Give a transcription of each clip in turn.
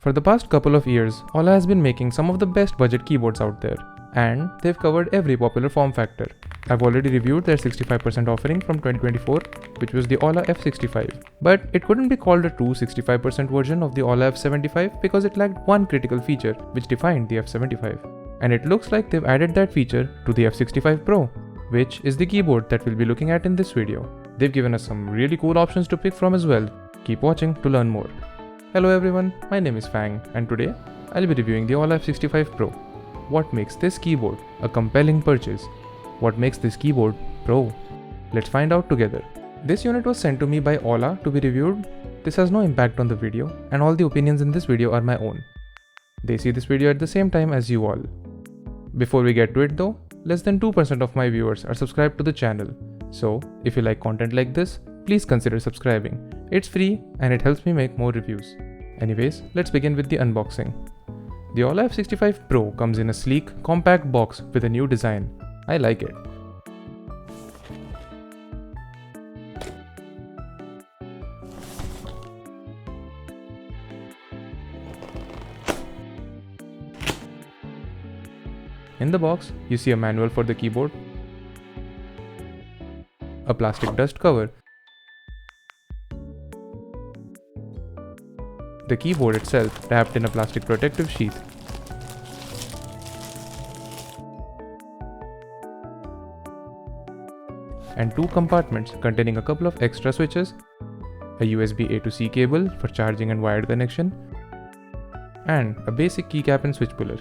For the past couple of years, Aula has been making some of the best budget keyboards out there, and they've covered every popular form factor. I've already reviewed their 65% offering from 2024, which was the Aula F65, but it couldn't be called a true 65% version of the Aula F75 because it lacked one critical feature which defined the F75. And it looks like they've added that feature to the F65 Pro, which is the keyboard that we'll be looking at in this video. They've given us some really cool options to pick from as well. Keep watching to learn more. Hello everyone, my name is Fang, and today I'll be reviewing the Aula F65 Pro. What makes this keyboard a compelling purchase? What makes this keyboard pro? Let's find out together. This unit was sent to me by Aula to be reviewed. This has no impact on the video, and all the opinions in this video are my own. They see this video at the same time as you all. Before we get to it though, less than 2% of my viewers are subscribed to the channel. So, if you like content like this, please consider subscribing. It's free and it helps me make more reviews. Anyways, let's begin with the unboxing. The Aula F65 Pro comes in a sleek, compact box with a new design. I like it. In the box, you see a manual for the keyboard, a plastic dust cover, the keyboard itself wrapped in a plastic protective sheath, and two compartments containing a couple of extra switches, a USB A to C cable for charging and wired connection, and a basic keycap and switch puller.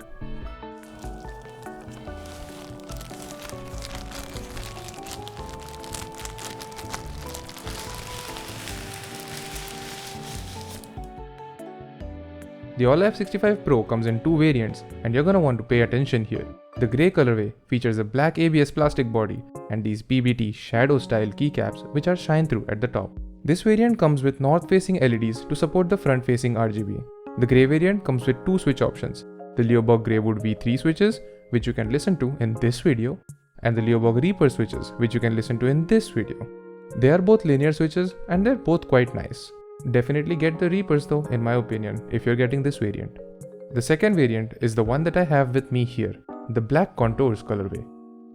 The Aula F65 Pro comes in two variants, and you're gonna want to pay attention here. The grey colorway features a black ABS plastic body and these PBT shadow style keycaps which are shine through at the top. This variant comes with north facing LEDs to support the front facing RGB. The grey variant comes with two switch options, the Leoborg Greywood V3 switches which you can listen to in this video, and the Leoborg Reaper switches which you can listen to in this video. They are both linear switches and they're both quite nice. Definitely get the Reapers though, in my opinion, if you're getting this variant. The second variant is the one that I have with me here, the Black Contours colorway.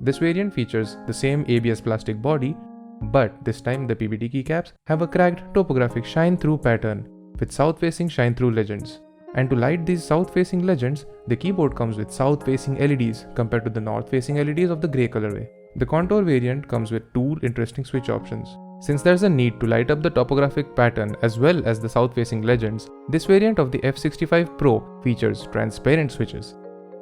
This variant features the same ABS plastic body, but this time the PBT keycaps have a cracked topographic shine-through pattern with south-facing shine-through legends. And to light these south-facing legends, the keyboard comes with south-facing LEDs compared to the north-facing LEDs of the grey colorway. The Contour variant comes with two interesting switch options. Since there's a need to light up the topographic pattern as well as the south-facing legends, this variant of the F65 Pro features transparent switches,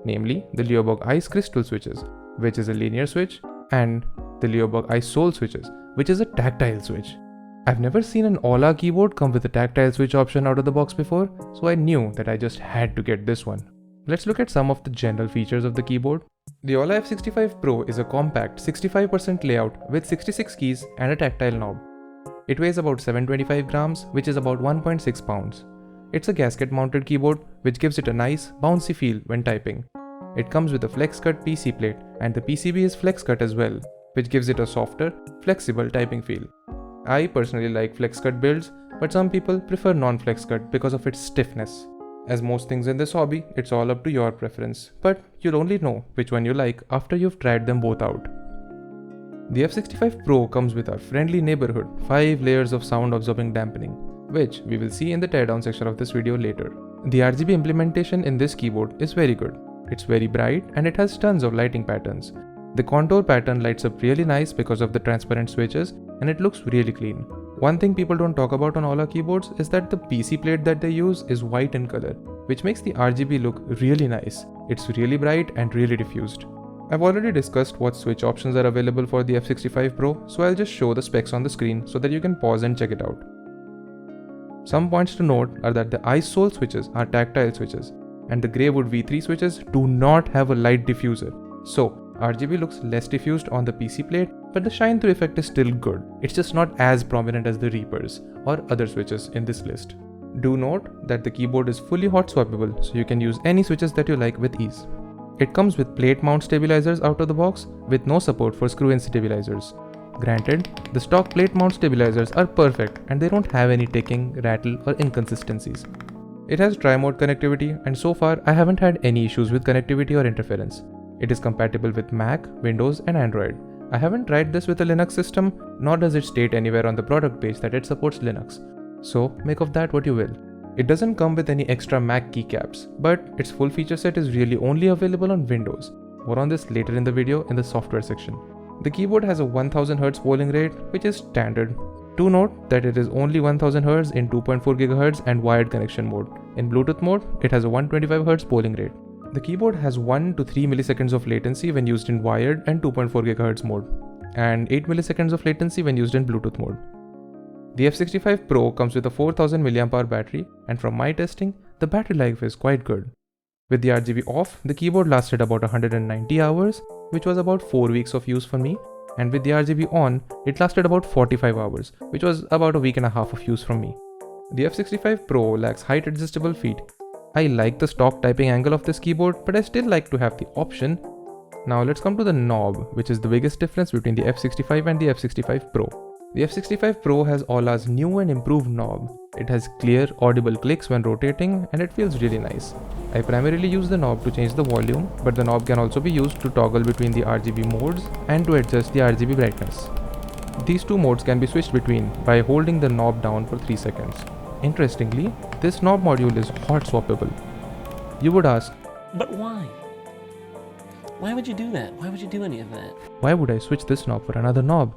namely the Leoborg Ice Crystal switches, which is a linear switch, and the Leoborg Ice Soul switches, which is a tactile switch. I've never seen an Aula keyboard come with a tactile switch option out of the box before, so I knew that I just had to get this one. Let's look at some of the general features of the keyboard. The Aula F65 Pro is a compact 65% layout with 66 keys and a tactile knob. It weighs about 725 grams, which is about 1.6 pounds. It's a gasket mounted keyboard which gives it a nice, bouncy feel when typing. It comes with a flex cut PC plate, and the PCB is flex cut as well, which gives it a softer, flexible typing feel. I personally like flex cut builds, but some people prefer non-flex cut because of its stiffness. As most things in this hobby, it's all up to your preference, but you'll only know which one you like after you've tried them both out. The F65 Pro comes with our friendly neighborhood 5 layers of sound absorbing dampening, which we will see in the teardown section of this video later. The RGB implementation in this keyboard is very good. It's very bright and it has tons of lighting patterns. The contour pattern lights up really nice because of the transparent switches, and it looks really clean. One thing people don't talk about on Aula keyboards is that the PC plate that they use is white in color, which makes the RGB look really nice. It's really bright and really diffused. I've already discussed what switch options are available for the F65 Pro, so I'll just show the specs on the screen so that you can pause and check it out. Some points to note are that the Ice Soul switches are tactile switches, and the Greywood V3 switches do not have a light diffuser. So, RGB looks less diffused on the PC plate, but the shine-through effect is still good. It's just not as prominent as the Reapers or other switches in this list. Do note that the keyboard is fully hot swappable, so you can use any switches that you like with ease. It comes with plate mount stabilizers out of the box with no support for screw-in stabilizers. Granted, the stock plate mount stabilizers are perfect and they don't have any ticking, rattle or inconsistencies. It has tri-mode connectivity, and so far I haven't had any issues with connectivity or interference. It is compatible with Mac, Windows and Android. I haven't tried this with a Linux system, nor does it state anywhere on the product page that it supports Linux. So make of that what you will. It doesn't come with any extra Mac keycaps, but its full feature set is really only available on Windows. More on this later in the video in the software section. The keyboard has a 1000Hz polling rate, which is standard. Do note that it is only 1000Hz in 2.4 GHz and wired connection mode. In Bluetooth mode, it has a 125Hz polling rate. The keyboard has 1 to 3 milliseconds of latency when used in wired and 2.4 GHz mode, and 8 milliseconds of latency when used in Bluetooth mode. The F65 Pro comes with a 4000 mAh battery, and from my testing, the battery life is quite good. With the RGB off, the keyboard lasted about 190 hours, which was about 4 weeks of use for me, and with the RGB on, it lasted about 45 hours, which was about a week and a half of use from me. The F65 Pro lacks height adjustable feet. I like the stock typing angle of this keyboard, but I still like to have the option. Now let's come to the knob, which is the biggest difference between the F65 and the F65 Pro. The F65 Pro has Aula's new and improved knob. It has clear, audible clicks when rotating, and it feels really nice. I primarily use the knob to change the volume, but the knob can also be used to toggle between the RGB modes and to adjust the RGB brightness. These two modes can be switched between by holding the knob down for 3 seconds. Interestingly, this knob module is hot swappable. You would ask, but why? Why would you do that? Why would you do any of that? Why would I switch this knob for another knob?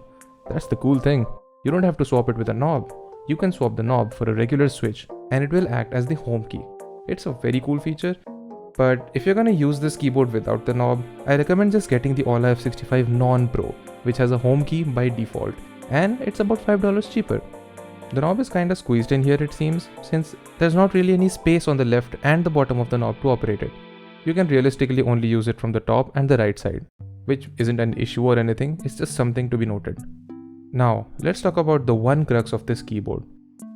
That's the cool thing. You don't have to swap it with a knob. You can swap the knob for a regular switch and it will act as the home key. It's a very cool feature, but if you're gonna use this keyboard without the knob, I recommend just getting the Aula F65 Non-Pro, which has a home key by default, and it's about $5 cheaper. The knob is kinda squeezed in here it seems, since there's not really any space on the left and the bottom of the knob to operate it. You can realistically only use it from the top and the right side, which isn't an issue or anything, it's just something to be noted. Now, let's talk about the one crux of this keyboard,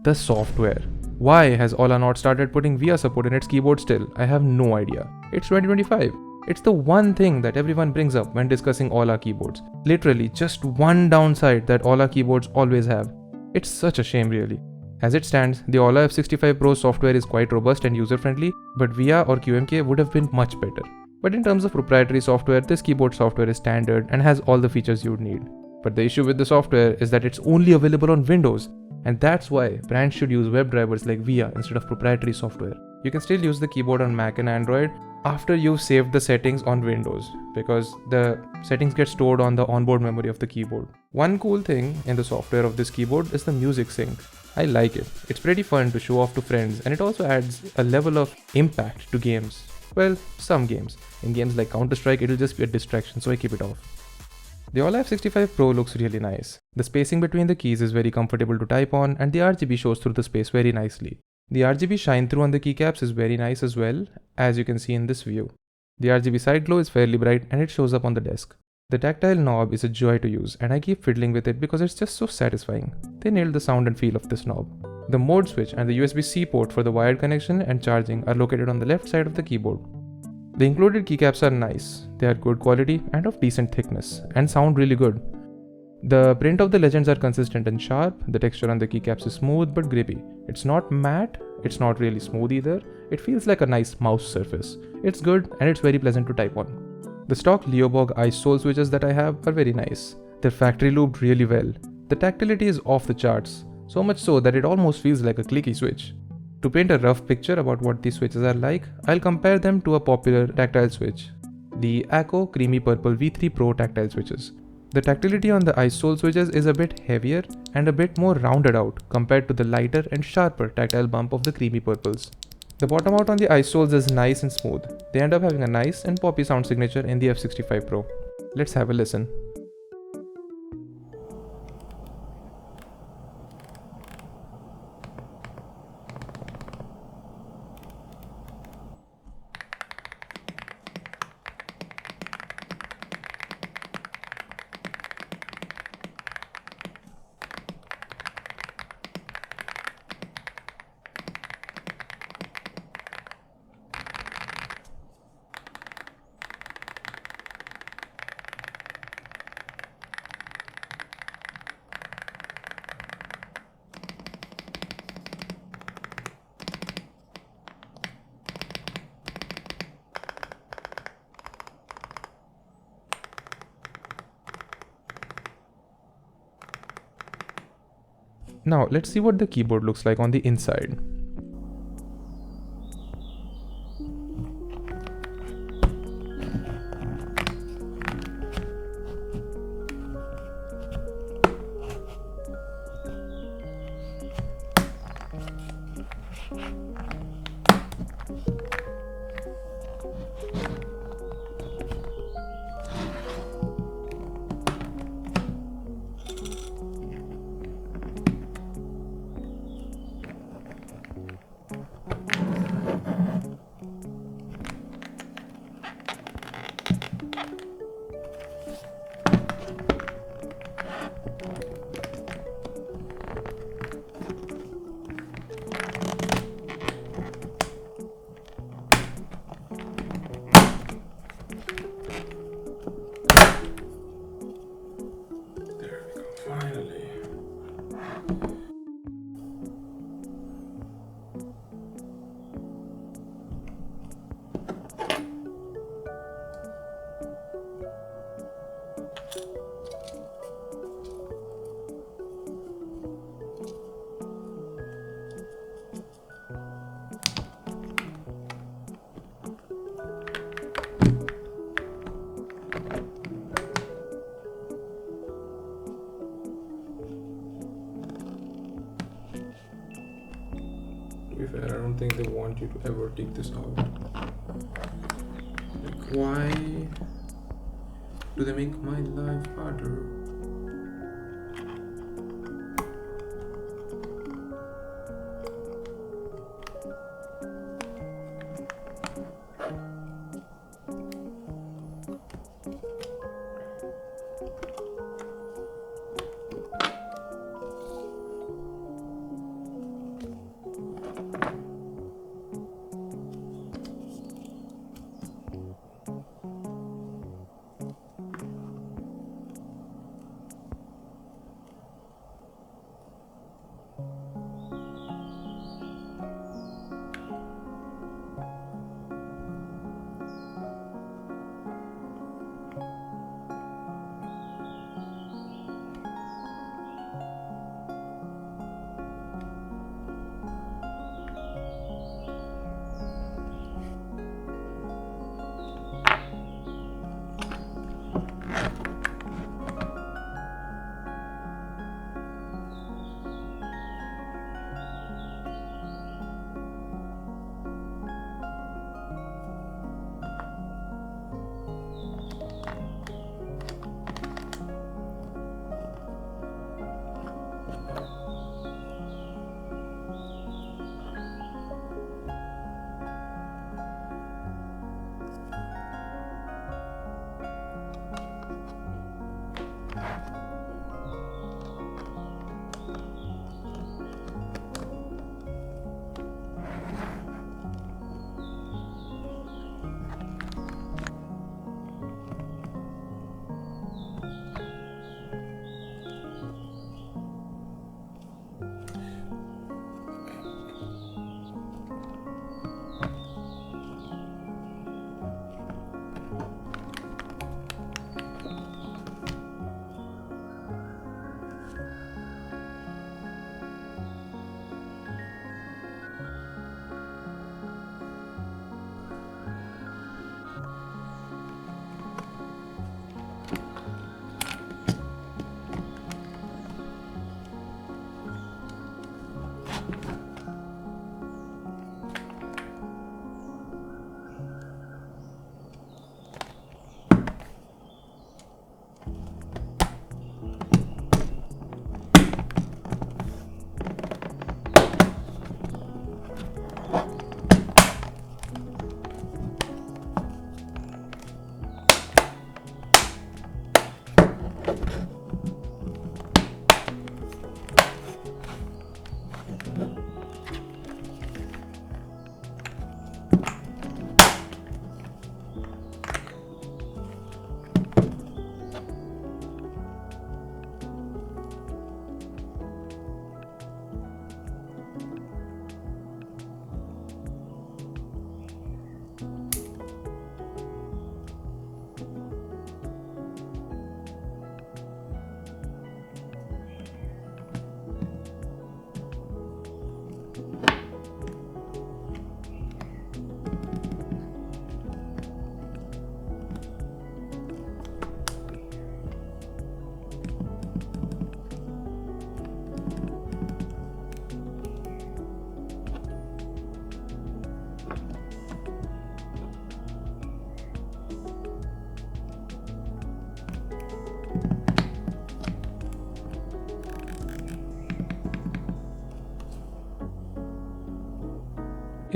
the software. Why has Aula not started putting VIA support in its keyboard still? I have no idea. It's 2025. It's the one thing that everyone brings up when discussing Aula keyboards. Literally, just one downside that Aula keyboards always have. It's such a shame really. As it stands, the Aula F65 Pro software is quite robust and user-friendly, but VIA or QMK would have been much better. But in terms of proprietary software, this keyboard software is standard and has all the features you'd need. But the issue with the software is that it's only available on Windows, and that's why brands should use web drivers like VIA instead of proprietary software. You can still use the keyboard on Mac and Android after you've saved the settings on Windows, because the settings get stored on the onboard memory of the keyboard. One cool thing in the software of this keyboard is the music sync. I like it. It's pretty fun to show off to friends, and it also adds a level of impact to games. Well, some games. In games like Counter-Strike, it'll just be a distraction, so I keep it off. The Aula F65 Pro looks really nice. The spacing between the keys is very comfortable to type on, and the RGB shows through the space very nicely. The RGB shine through on the keycaps is very nice as well, as you can see in this view. The RGB side glow is fairly bright and it shows up on the desk. The tactile knob is a joy to use, and I keep fiddling with it because it's just so satisfying. They nailed the sound and feel of this knob. The mode switch and the USB-C port for the wired connection and charging are located on the left side of the keyboard. The included keycaps are nice. They are good quality and of decent thickness and sound really good. The print of the legends are consistent and sharp. The texture on the keycaps is smooth but grippy. It's not matte, it's not really smooth either. It feels like a nice mouse surface. It's good and it's very pleasant to type on. The stock Leoborg ice sole switches that I have are very nice. They're factory lubed really well. The tactility is off the charts, so much so that it almost feels like a clicky switch. To paint a rough picture about what these switches are like, I'll compare them to a popular tactile switch, the Acco Creamy Purple V3 Pro tactile switches. The tactility on the ice sole switches is a bit heavier and a bit more rounded out compared to the lighter and sharper tactile bump of the Creamy Purples. The bottom out on the ice soles is nice and smooth. They end up having a nice and poppy sound signature in the F65 Pro. Let's have a listen. Now let's see what the keyboard looks like on the inside. Finally. To be fair, I don't think they want you to ever take this out. Like, why do they make my life harder?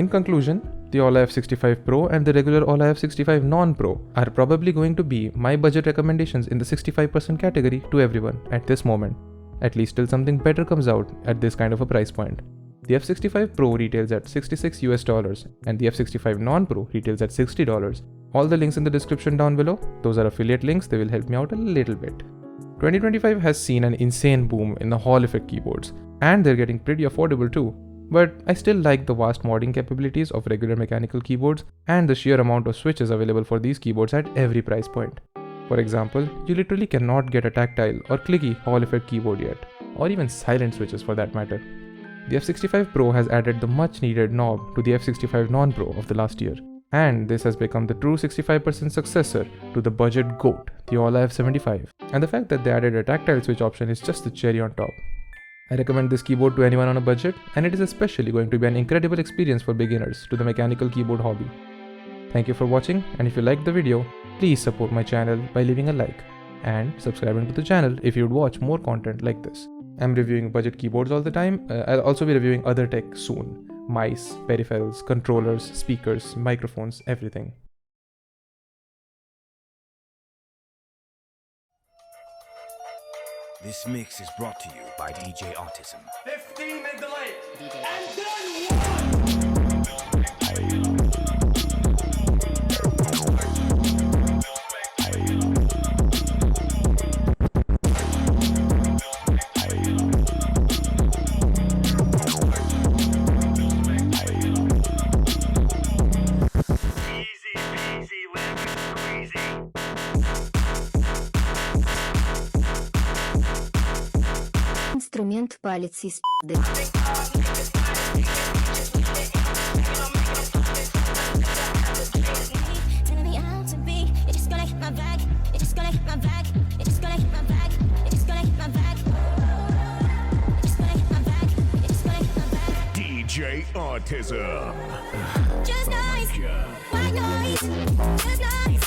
In conclusion, the Aula F65 Pro and the regular Aula F65 Non-Pro are probably going to be my budget recommendations in the 65% category to everyone at this moment, at least till something better comes out at this kind of a price point. The F65 Pro retails at $66 and the F65 Non-Pro retails at $60. All the links in the description down below. Those are affiliate links, they will help me out a little bit. 2025 has seen an insane boom in the Hall effect keyboards, and they're getting pretty affordable too. But I still like the vast modding capabilities of regular mechanical keyboards and the sheer amount of switches available for these keyboards at every price point. For example, you literally cannot get a tactile or clicky Hall effect keyboard yet, or even silent switches for that matter. The F65 Pro has added the much needed knob to the F65 Non-Pro of the last year, and this has become the true 65% successor to the budget GOAT, the Aula F75. And the fact that they added a tactile switch option is just the cherry on top. I recommend this keyboard to anyone on a budget, and it is especially going to be an incredible experience for beginners to the mechanical keyboard hobby. Thank you for watching, and if you liked the video, please support my channel by leaving a like and subscribing to the channel if you'd watch more content like this. I'm reviewing budget keyboards all the time. I'll also be reviewing other tech soon. Mice, peripherals, controllers, speakers, microphones, everything. This mix is brought to you by DJ AUTISM. 15 in delay. And then easy peasy, lemon squeezy. Инструмент палец из п***ды. DJ AUTISM. Just nice, white noise, just nice,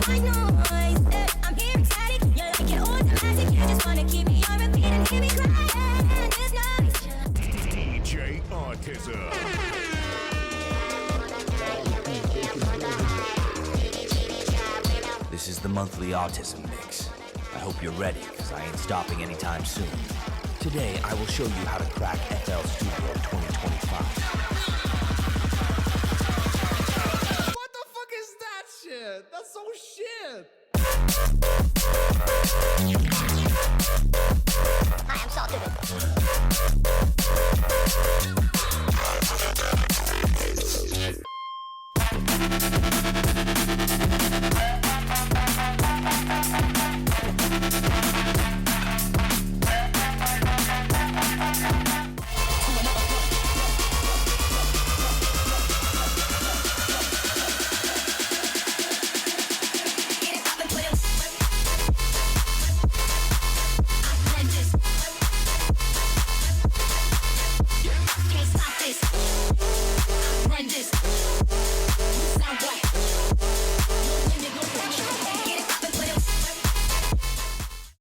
white noise. I'm here excited, you like it automatic. You just wanna keep me on repeat and hear me crying. Just nice. DJ AUTISM. This is the monthly autism mix. I hope you're ready, because I ain't stopping anytime soon. Today, I will show you how to crack FL Studio 2025. What the fuck is that shit? That's so shit. I am salted.